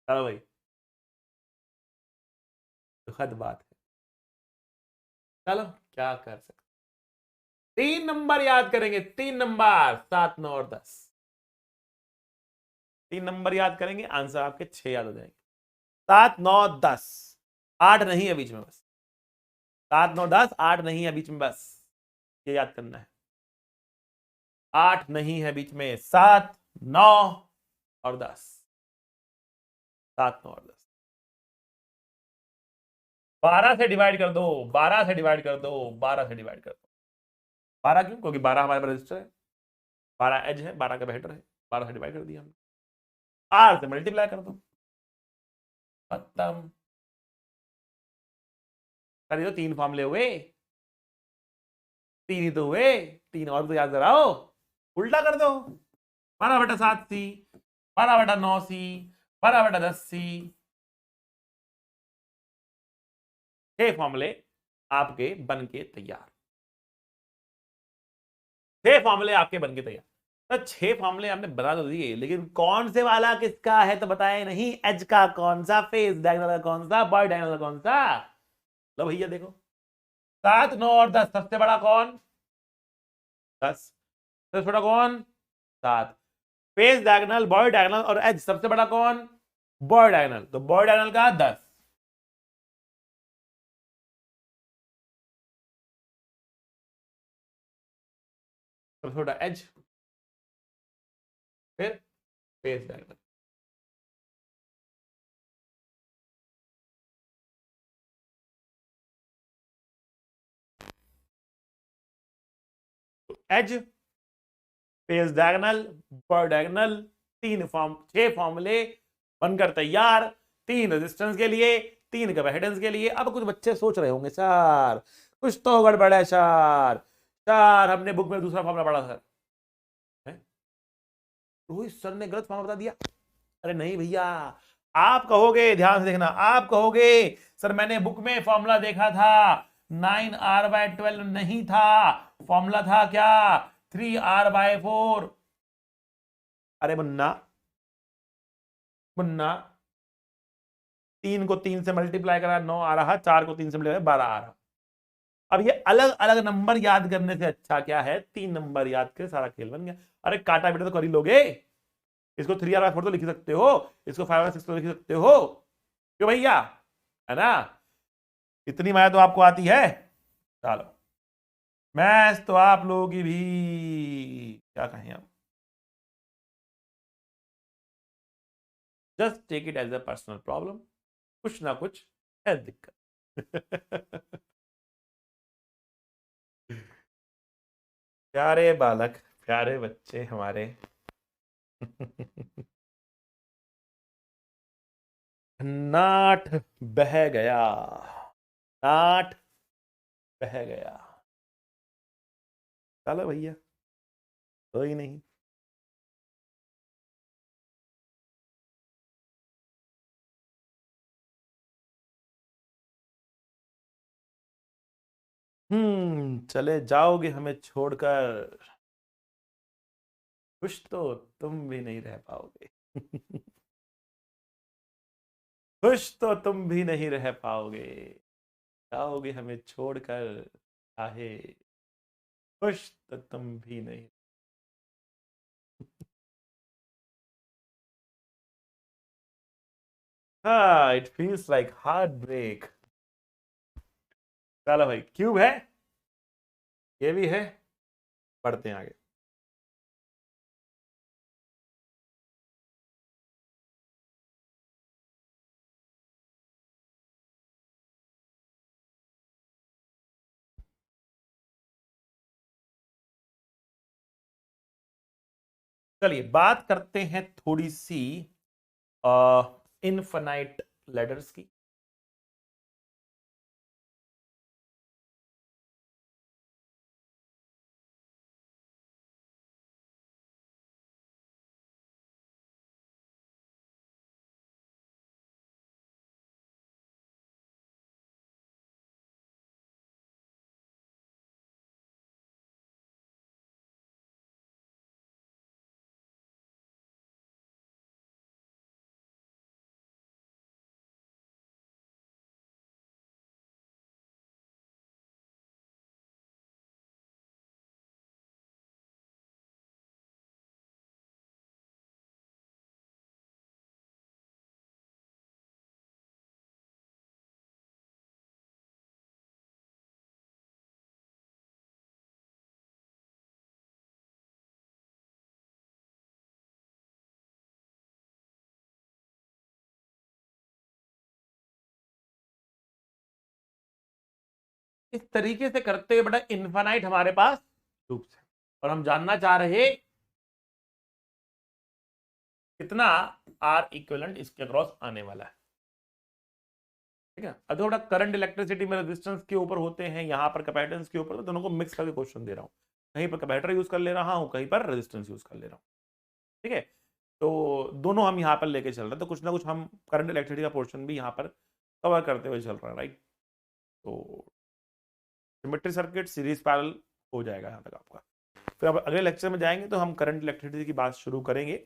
चलो भाई दुखद बात है, चलो क्या कर सकते, 3 नंबर याद करेंगे, 3 नंबर 7 9 और 10, 3 नंबर याद करेंगे, आंसर आपके 6 याद हो जाएंगे, 7 9 10, 8 नहीं है बीच में, बस 7 9 10, 8 नहीं है बीच में, बस ये याद करना है, 8 नहीं है बीच में, 7 9 और 10, 7 9 और 10, 12 से डिवाइड कर दो, 12 से डिवाइड कर दो, 12 से डिवाइड कर दो, 12 क्यों, क्योंकि 12 हमारे पास रजिस्टर है, 12 एज है, 12 का बेहतर है, 12 से डिवाइड कर दिया हमने, आर से मल्टीप्लाई कर दो, खत्म, कर दो, 3 फॉर्मूले हुए, 3 ही तो हुए, 3 और तो याद कराओ, उल्टा कर दो, 12/7 सी, 12/9 सी, 12/10 सी, 6 फॉर्मूले आपके बन के तैयार, 6 फॉर्मूले आपके बन के तैयार। तो 6 फॉर्मूले हमने बता तो दिए, लेकिन कौन से वाला किसका है तो बताया नहीं, एज का कौन सा, फेस डायगोनल का कौन सा, बॉडी डायगोनल का कौन सा, लो भैया देखो 7, 9 और 10, सबसे बड़ा कौन? 10। सबसे छोटा कौन? 7। फेस डायगोनल, बॉय डायगोनल और एज, सबसे बड़ा कौन? Body diagonal. तो बॉय डायगोनल का 10, सबसे छोटा एज, फिर face diagonal. Edge, face diagonal, body diagonal, 6 फॉर्मूले बनकर तैयार, 3 रेजिस्टेंस के लिए, 3 कैपेसिटेंस के लिए। अब कुछ बच्चे सोच रहे होंगे सर कुछ तो गड़बड़ है सर, सर हमने बुक में दूसरा फॉर्मूला पढ़ा सर। रोहित सर ने गलत फॉर्मूला बता दिया। अरे नहीं भैया, आप कहोगे, ध्यान से देखना, आप कहोगे सर मैंने बुक में फॉर्मूला देखा था 9r/12 नहीं था, फॉर्मूला था क्या 3r/4। अरे मुन्ना, मुन्ना 3 को 3 से मल्टीप्लाई करा 9 आ रहा, 4 को 3 से मल्टीप्लाई 12 आ रहा। अब ये अलग अलग नंबर याद करने से अच्छा क्या है 3 नंबर याद कर, सारा खेल बन गया। अरे काटा बेटा तो कर ही लोगे, इसको 3r/4 तो लिख सकते हो, इसको 5r/6 तो लिख सकते हो, क्यों भैया, है ना? इतनी माया तो आपको आती है। चलो, मैथ्स तो आप लोगों की भी क्या कहें अब, just take it as a personal problem, कुछ ना कुछ है दिक्कत। प्यारे बालक, प्यारे बच्चे हमारे। नाट बह गया, नाट बह गया। चलो भैया, कोई नहीं। चले जाओगे हमें छोड़कर, खुश तो तुम भी नहीं रह पाओगे। खुश तो तुम भी नहीं रह पाओगे, जाओगे हमें छोड़कर, आहे खुश तो तुम भी नहीं। हाँ, it feels like heart break. चलो भाई, क्यूब है, ये भी है, पढ़ते हैं आगे। चलिए बात करते हैं थोड़ी सी इनफाइनाइट लेटर्स की। इस तरीके से करते हुए बेटा इनफाइनाइट हमारे पास लूप्स है, और हम जानना चाह रहे कितना आर इक्विवेलेंट इसके अक्रॉस आने वाला है। ठीक है, अब थोड़ा करंट इलेक्ट्रिसिटी में रेजिस्टेंस के ऊपर होते हैं, यहाँ पर कैपेसिटेंस के ऊपर, तो दोनों को मिक्स करके क्वेश्चन दे रहा हूँ, कहीं पर कैपेसिटर यूज कर ले रहा हूँ, कहीं पर रेजिस्टेंस यूज कर ले रहा हूँ। ठीक है, तो दोनों हम यहाँ पर लेके चल रहे हैं, तो कुछ ना कुछ हम करंट इलेक्ट्रिसिटी का पोर्शन भी यहाँ पर कवर करते हुए चल रहा है, राइट? तो सिमेट्री सर्किट सीरीज पैरेलल हो जाएगा यहाँ तक आपका। फिर अब अगले लेक्चर में जाएंगे तो हम करंट इलेक्ट्रिसिटी की बात शुरू करेंगे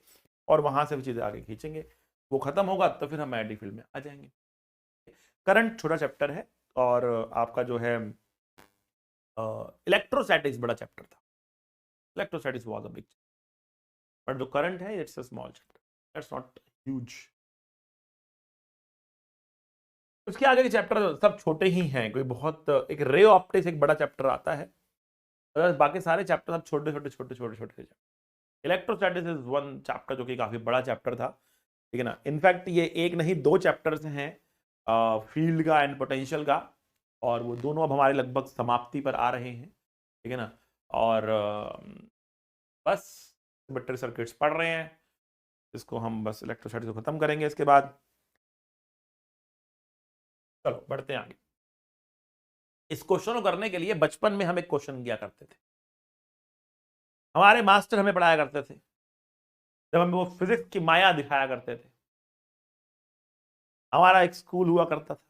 और वहां से भी चीजें आगे खींचेंगे। वो खत्म होगा तो फिर हम आईडी फील्ड में आ जाएंगे। करंट छोटा चैप्टर है और आपका जो है इलेक्ट्रोस्टैटिक्स बड़ा चैप्टर था, electrostatics was a big, but जो करंट है it's a small chapter, that's not huge. उसके आगे के चैप्टर सब छोटे ही हैं, कोई बहुत, एक रे ऑप्टिक्स एक बड़ा चैप्टर आता है, बाकी सारे चैप्टर सब छोटे छोटे छोटे छोटे छोटे। इलेक्ट्रोस्टैटिक्स इज वन चैप्टर जो कि काफी बड़ा चैप्टर था, ठीक है ना। इनफैक्ट ये एक नहीं दो चैप्टर्स हैं फील्ड का एंड पोटेंशियल का, और वो दोनों अब हमारे लगभग समाप्ति पर आ रहे हैं, ठीक है ना। और बस बैटरी सर्किट्स पढ़ रहे हैं, इसको हम बस इलेक्ट्रोस्टैटिक्स को खत्म करेंगे इसके बाद। चलो बढ़ते हैं आगे। इस क्वेश्चन को करने के लिए बचपन में हम एक क्वेश्चन किया करते थे, हमारे मास्टर हमें पढ़ाया करते थे, जब हमें वो फिजिक्स की माया दिखाया करते थे। हमारा एक स्कूल हुआ करता था,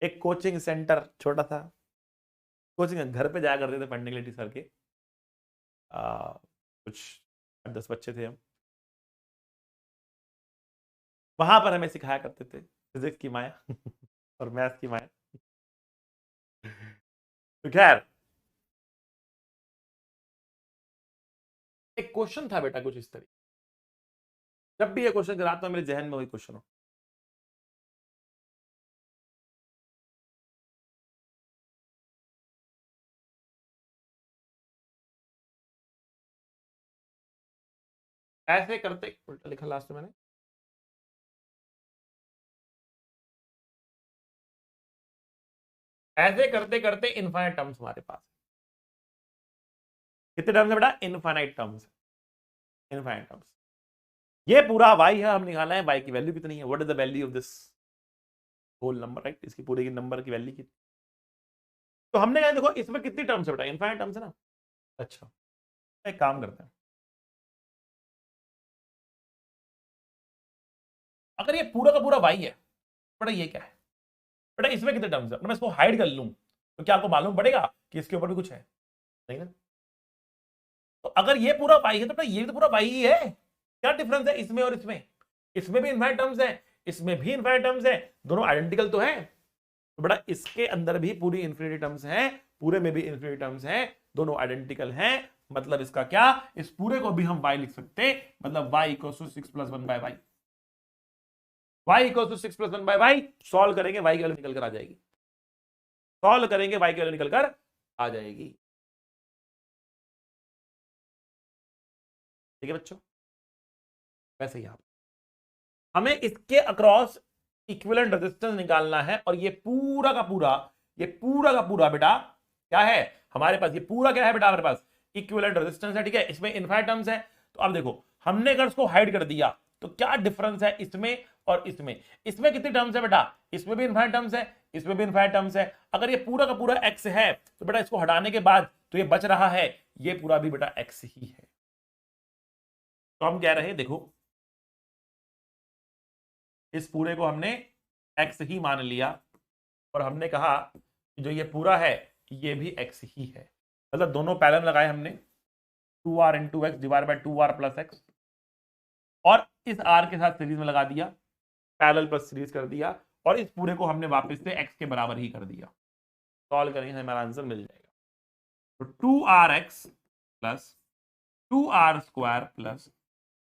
एक कोचिंग सेंटर छोटा था, कोचिंग घर पे जाया करते थे पढ़ने के लिए टीचर के, कुछ 10 बच्चे थे हम, वहां पर हमें सिखाया करते थे फिजिक्स की माया और मैथ्स की माया। तो खैर एक क्वेश्चन था बेटा कुछ इस तरीके, जब भी ये क्वेश्चन कराता हूं मेरे जहन में वही क्वेश्चन हो, ऐसे करते, उल्टा लिखा लास्ट में मैंने, ऐसे करते करते इनफाइनाइट टर्म्स हमारे पास, कितने टर्म्स है बेटा, इनफाइनाइट टर्म्स, इनफाइनाइट टर्म्स। ये पूरा y है, हम निकाला है y की वैल्यू कितनी है, what is the value of this whole number, right, इसकी पूरे की नंबर की वैल्यू कितनी। तो हमने कहा देखो इसमें कितनी टर्म्स है बेटा, इनफाइनाइट टर्म्स है ना। अच्छा एक काम करते हैं, अगर ये पूरा का पूरा y है, बेटा ये क्या है, बेटा इसमें कितने टर्म्स है, अगर मैं इसको हाइड कर लूं तो क्या आपको मालूम पड़ेगा कि इसके ऊपर भी कुछ है, नहीं ना। तो अगर ये पूरा y है तो बेटा ये भी तो पूरा y ही है, क्या डिफरेंस है इसमें और इसमें, इसमें भी इनफाइनाइट टर्म्स है, इसमें भी इनफाइनाइट टर्म्स है, दोनों आइडेंटिकल तो है, तो बेटा इसके अंदर भी पूरी इन्फिनिटी टर्म्स हैं, पूरे में भी इन्फिनिटी टर्म्स हैं, दोनों आइडेंटिकल हैं, मतलब इसका क्या, इस पूरे को भी हम y लिख सकते, मतलब y equals to 6 plus 1 by y, y equals to 6 plus 1 by y, solve करेंगे y की वैल्यू निकल कर आ जाएगी, सॉल्व करेंगे y की वैल्यू निकल कर आ जाएगी, ठीक है बच्चों। वैसे यहां हमें इसके अक्रॉस इक्विवेलेंट रेजिस्टेंस निकालना है, और ये पूरा का पूरा, ये पूरा का पूरा बेटा क्या है हमारे पास, ये पूरा क्या है बेटा हमारे पास, इक्विवेलेंट रेजिस्टेंस है, ठीक है। इसमें इनफाइनाइट टर्म्स है, तो अब देखो हमने अगर इसको हाइड कर दिया तो क्या डिफरेंस है इसमें और इसमें, इसमें कितनी टर्म्स है बेटा, इसमें भी इनफाइनाइट टर्म्स है, इसमें भी इनफाइनाइट टर्म्स है। अगर ये पूरा का पूरा x है तो बेटा इसको हटाने के बाद तो ये बच रहा है, ये पूरा भी बेटा x ही है। तो हम कह रहे हैं देखो इस पूरे को हमने x ही मान लिया, और हमने कहा कि जो ये पूरा है ये भी x ही है, मतलब दोनों पैरेलल लगाए हमने, 2r into x divide by 2r plus x, और इस r के साथ सीरीज में लगा दिया, पैरेलल प्लस सीरीज कर दिया, और इस पूरे को हमने वापस से x के बराबर ही कर दिया, सॉल्व करेंगे हमारा आंसर मिल जाएगा। तो 2rx plus 2r square plus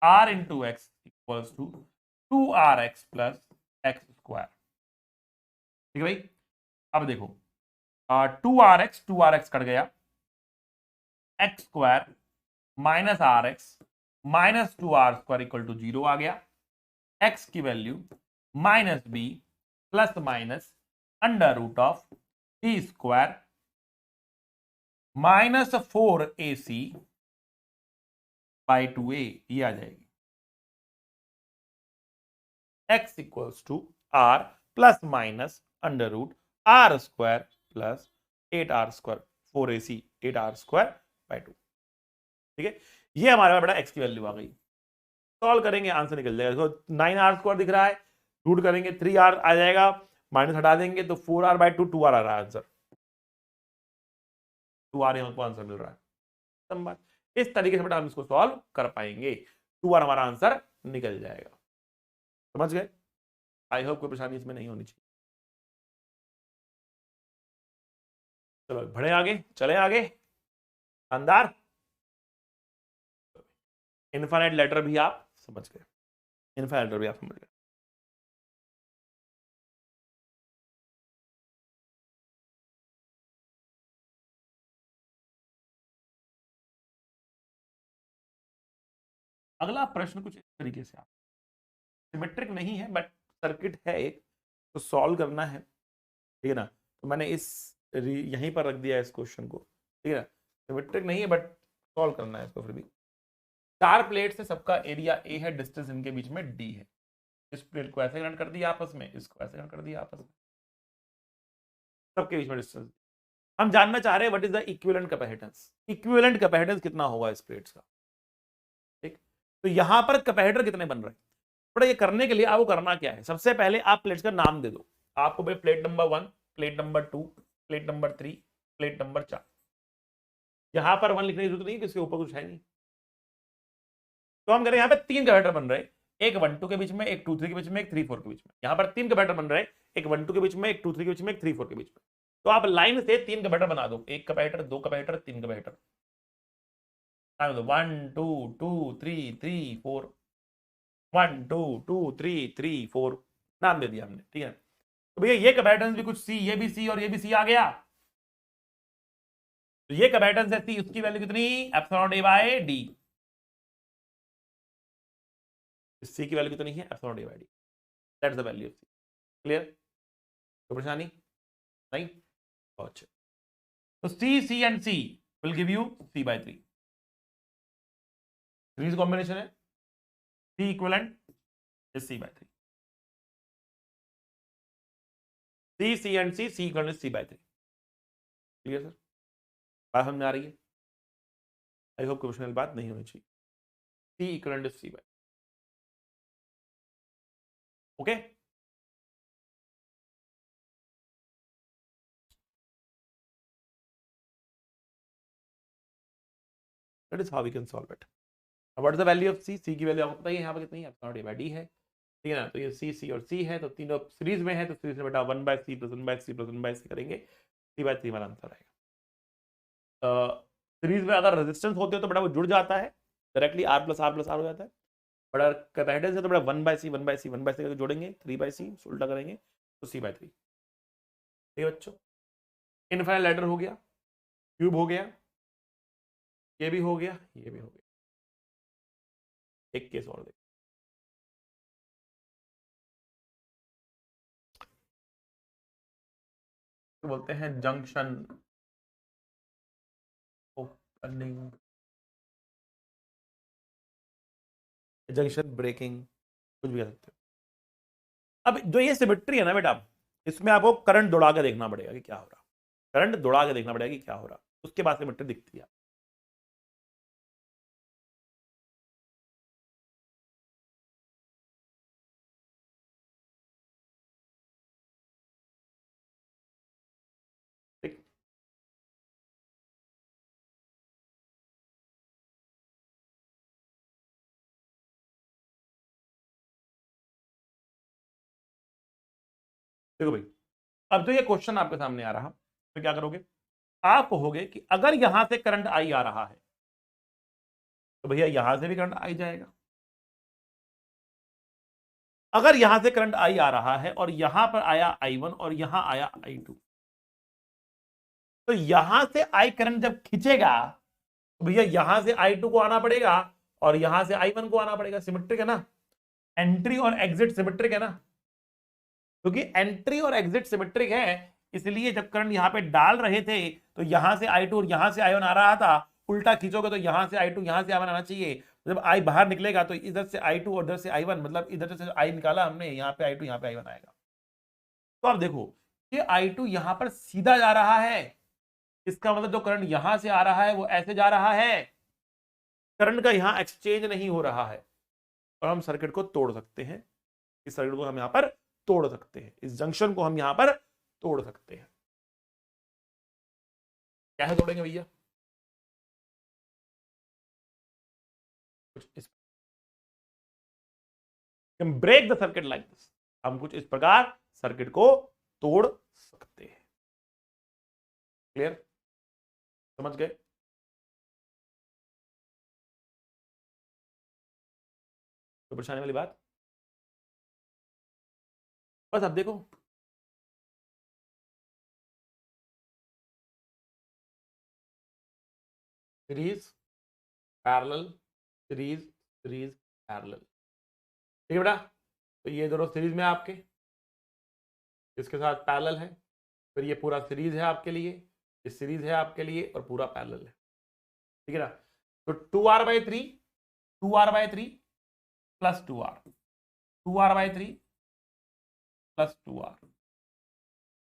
r into x equals to 2rx plus x square, ठीक है भाई। अब देखो 2rx कट गया, x square minus r x minus 2r square equal to 0 आ गया, x की value minus b plus minus under root of t square minus 4ac by 2a, ये आ जाएगी, x equals to r plus minus under root r square plus 8r square 4ac 8r square by 2, ठीक है। ये हमारे पास बेटा x की वैल्यू आ गई, सॉल्व करेंगे आंसर निकल जाएगा। तो 9r स्क्वायर दिख रहा है, रूट करेंगे 3r आ जाएगा, माइनस हटा देंगे तो 4r बाई 2 2r आ रहा है आंसर, 2r हमको आंसर मिल रहा है। इस तरीके से बेटा हम इसको सॉल्व कर पाएंगे, 2r हमारा आंसर निकल जाएगा, समझ गए। आई होप कोई परेशानी इसमें नहीं होनी चाहिए। चलो बढ़े आगे, चले आगे, शानदार। इनफाइनाइट लेटर भी आप समझ गए, इनफाइनाइट लेटर भी आप समझ गए। अगला प्रश्न कुछ इस तरीके से, आप सिमेट्रिक नहीं है बट सर्किट है एक, तो सॉल्व करना है, ठीक है ना। तो मैंने इस यहीं पर रख दिया है इस क्वेश्चन को, ठीक है ना। सिमेट्रिक नहीं है बट सॉल्व करना है इसको। फिर भी 4 प्लेट से सबका एरिया ए है, डिस्टेंस इनके बीच में डी है। इस प्लेट को ऐसे कनेक्ट कर दिया आपस में, इसको ऐसे कनेक्ट कर दिया आपस में, सबके बीच में डिस्टेंस। हम जानना चाह रहे हैं what is the equivalent capacitance, equivalent capacitance कितना होगा इस प्लेट्स का, ठीक। तो यहां पर कैपेसिटर कितने बन रहे हैं, बड़ा ये करने के लिए आपको करना क्या है, सबसे पहले आप प्लेट्स का नाम दे दो। आपको भाई plate number 1, plate number 2, plate number 3, plate number 4। यहां पर 1 लिखने की जरूरत नहीं है, किसके ऊपर कुछ है नहीं। तो हम कह रहे हैं यहाँ पे 3 कैपेसिटर बन रहे हैं, एक 1 2 के बीच में, एक 2 3 के बीच में, एक 3 4 के बीच में। यहां पर 3 कैपेसिटर बन रहे हैं, एक 1 2 के बीच में, एक 2 3 के बीच में, एक 3 4 के बीच में। तो आप लाइन से 3 कैपेसिटर बना दो, एक कैपेसिटर, 2 कैपेसिटर, 3 कैपेसिटर। 1 2 2 3 3 4, 1 2 2 3 3 4 नाम दे दिया हमने, ठीक है। तो भैया ये कैपेसिटेंस भी कुछ सी, ये भी सी और ये भी सी आ गया। तो ये कैपेसिटेंस है सी, उसकी वैल्यू कितनी, epsilon A by D. C की वैल्यू कितनी है, epsilon A by D, that's the value of C. Clear, कोई परेशानी नहीं? अच्छा, तो C, C and C will give you C by 3। Series combination है, C equivalent is C by 3। C, C and C, C equivalent is C by 3। Clear sir, बात समझ में आ रही है? आई होप क्वेश्चनल बात नहीं होनी चाहिए। C equivalent is C by, okay. That is how we can solve it. What is the value of C, C की वैल्यू आपको पता ही है यहाँ पर कितनी है, एप्सिलॉन ए बाय डी है, ठीक है ना। तो ये सी, सी और सी है, तो तीनों सीरीज में है, तो सीरीज में बेटा 1 by C plus 1 by C plus 1 by C करेंगे, सी बाय 3 हमारा आंसर आएगा। सीरीज में अगर रेजिस्टेंस होते हो तो बड़ा वो जुड़ जाता है, directly R plus R plus R हो जाता है। बड़ा कैपेसिटेंस है तो बड़ा 1 by C 1 by C 1 by C करके जोड़ेंगे, 3 बाय सी उल्टा करेंगे तो सी बाय 3। ठीक है बच्चों, इनफाइनाइट लैडर हो गया, क्यूब हो गया, ये भी हो गया, ये भी हो गया। एक केस और देख, तो बोलते हैं जंक्शन ओपनिंग, जंक्शन ब्रेकिंग, कुछ भी कह सकते हो। अब जो ये सिमेट्री है ना बेटा, इसमें आपको करंट दौड़ा के देखना पड़ेगा कि क्या हो रहा, करंट दौड़ा के देखना पड़ेगा कि क्या हो रहा, उसके बाद सिमेट्री दिखती है। ठीक, देखो भाई, अब तो ये क्वेश्चन आपके सामने आ रहा, तो क्या करोगे, आप कहोगे कि अगर यहां से करंट आई आ रहा है तो भैया यहां से भी करंट आई जाएगा। अगर यहां से करंट आई आ रहा है और यहां पर आया I1 और यहां आया I2, तो यहां से आई करंट जब खींचेगा तो भैया यहां से I2 को आना पड़ेगा और यहां से I1 को आना पड़ेगा। सिमेट्रिक है ना, एंट्री और एग्जिट सिमेट्रिक है ना, क्योंकि एंट्री और एग्जिट सिमेट्रिक है, इसलिए जब करंट यहां पे डाल रहे थे तो यहां से I2 और यहां से I1 आ रहा था, उल्टा खींचोगे तो यहां से I2 यहां से I1 आना चाहिए। जब I बाहर निकलेगा तो इधर से I2 और इधर से I1, मतलब इधर से I निकाला हमने, यहां पे I2 यहां पे I1 आएगा। तो आप देखो कि I2 यहां पर सीधा जा रहा है, इसका मतलब जो करंट यहां से आ रहा है वो ऐसे जा रहा है, करंट का यहां एक्सचेंज नहीं हो रहा है, और हम सर्किट को तोड़ सकते हैं। इस सर्किट को हम यहां पर तोड़ सकते हैं, इस जंक्शन को हम यहां पर तोड़ सकते हैं। कैसे तोड़ेंगे भैया, कुछ इस break the circuit like this, हम कुछ इस प्रकार सर्किट को तोड़ सकते हैं। क्लियर, समझ गए? तो परेशानी वाली बात? बस अब देखो, series parallel, series series parallel, ठीक है बेटा। तो ये दोनों सीरीज में आपके, इसके साथ पैरेलल है, फिर ये पूरा सीरीज है आपके लिए, ये सीरीज है आपके लिए और पूरा पैरेलल है, ठीक है ना। तो 2r/3, 2r/3 plus 2r, 2r/3 plus 2r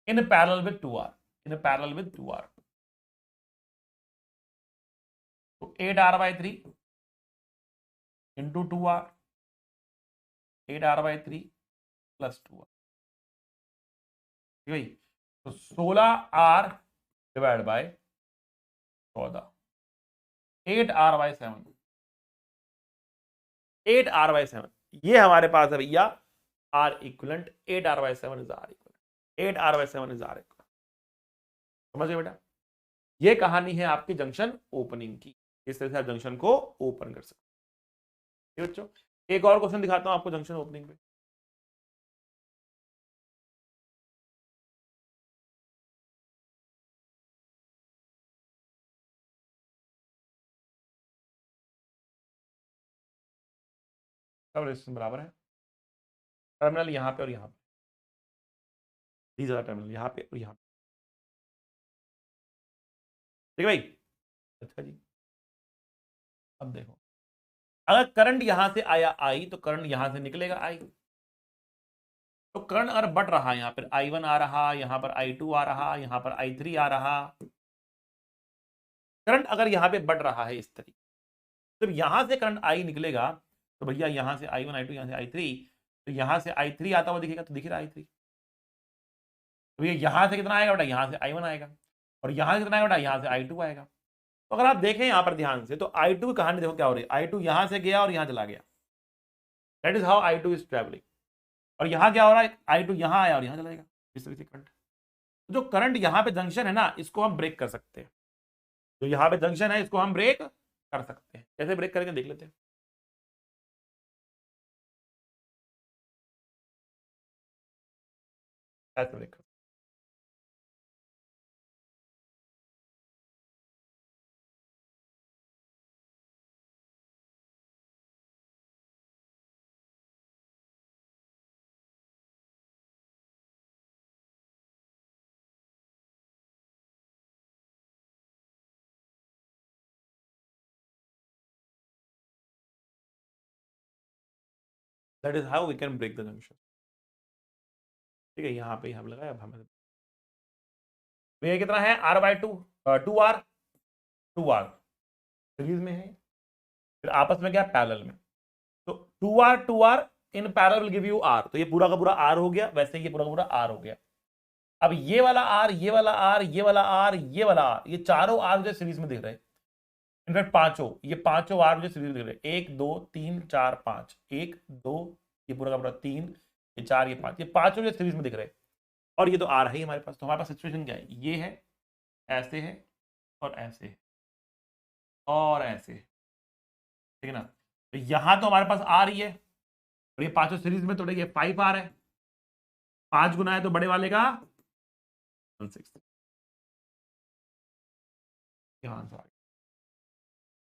in parallel with 2r, in parallel with 2r। तो 8r/3 into 2r, 8r/3 plus 2r, ठीक है। तो 16r divide by 14, 8r/7, 8r/7 ये हमारे पास है भैया R equivalent, 8r/7 is R equivalent, 8r/7 is R equivalent. समझ गए बेटा? ये कहानी है आपकी जंक्शन ओपनिंग की, इस तरह से आप जंक्शन को ओपन कर सकते हैं बच्चों। एक और क्वेश्चन दिखाता हूं आपको जंक्शन ओपनिंग पे। सब रेजिस्टेंस बराबर है, टर्मिनल यहाँ पे और यहाँ पे, टर्मिनल यहाँ पे और यहाँ पे, ठीक है भाई। अच्छा जी, अब देखो, अगर करंट यहां से आया आई तो करंट यहां से निकलेगा आई। तो करंट अगर बढ़ रहा है, यहाँ पर I1 आ रहा, यहाँ पर I2 आ रहा, यहाँ पर I3 आ रहा, करंट अगर यहाँ पे बढ़ रहा है इस तरीके, जब यहां से करंट आई निकलेगा तो भैया यहां से I1 I2 यहां से I3, तो यहां से I3 आता हुआ दिखेगा, तो दिख रहा I3। तो ये यहां से कितना आएगा बेटा, यहां से I1 आएगा, और यहां से कितना आएगा बेटा, यहां से I2 आएगा। तो अगर आप देखें यहां पर ध्यान से, तो I2 की कहानी देखो क्या हो रही है, I2 यहां से गया और यहां चला गया, that is how I2 is travelling. और यहां क्या हो रहा है, I2 यहां आया और यहां चला गया, इस तरीके से करंट। जो करंट यहां पे जंक्शन है ना, इसको हम ब्रेक कर सकते हैं, जो यहां पे जंक्शन है इसको हम ब्रेक कर सकते हैं। कैसे ब्रेक करेंगे देख लेते हैं। ऐसे ब्रेक कर, that is how we can break the junction, ठीक है। यहाँ पे हम लगाया, अब हमें तो ये कितना है, R/2, 2R, 2R सीरीज में है, फिर आपस में क्या, पैरेलल में। तो 2R 2R in parallel will give you R, तो ये पूरा का पूरा R हो गया, वैसे ही ये पूरा का पूरा R हो गया। अब ये वाला R, ये वाला R, ये वाला R, ये वाला R, ये चारों R मुझे सीरीज में दिख रहे हैं, इनफैक्ट पांचों, ये पांचों R मुझे सीरीज में दिख रहे हैं, 1 2 3 4 5, 1 2, ये पूरा का पूरा 3, ये 4, ये 5, ये पांचों मुझे सीरीज में दिख रहे हैं। और ये तो आ रहा है हमारे पास। तो हमारे पास सिचुएशन क्या है, ये है, ऐसे है और ऐसे है और ऐसे है, ठीक है ना। तो यहां तो हमारे पास आ रही है, और ये पांचों सीरीज में, तो ये 5 आ रहा है, 5 गुना है तो बड़े वाले का 1/6।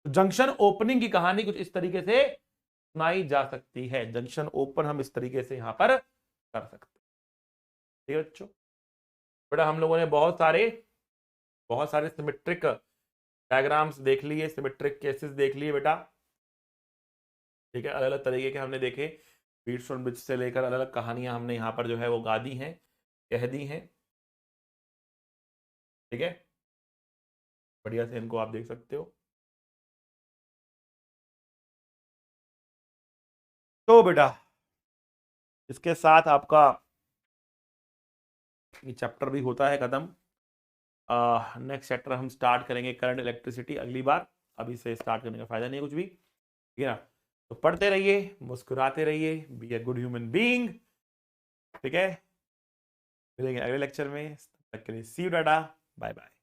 तो जंक्शन ओपनिंग की कहानी कुछ इस तरीके से सुनाई जा सकती है, जंक्शन ओपन हम इस तरीके से यहां पर कर सकते हैं, ठीक है बच्चों। बेटा हम लोगों ने बहुत सारे सिमेट्रिक डायग्राम्स देख लिए, सिमेट्रिक केसेस देख लिए बेटा, ठीक है। अलग अलग तरीके के हमने देखे, व्हीटस्टोन ब्रिज से लेकर अलग अलग कहानियां हमने यहाँ पर जो है वो गा दी हैं, कह दी हैं, ठीक है। बढ़िया से इनको आप देख सकते हो। तो बेटा इसके साथ आपका ये चैप्टर भी होता है खत्म। नेक्स्ट चैप्टर हम स्टार्ट करेंगे करंट इलेक्ट्रिसिटी अगली बार, अभी से स्टार्ट करने का फायदा नहीं है कुछ भी, ठीक है ना। तो पढ़ते रहिए, मुस्कुराते रहिए, be a good human being, ठीक है। मिलेंगे अगले लेक्चर में, तब तक के लिए सी यू, टाटा, बाय बाय।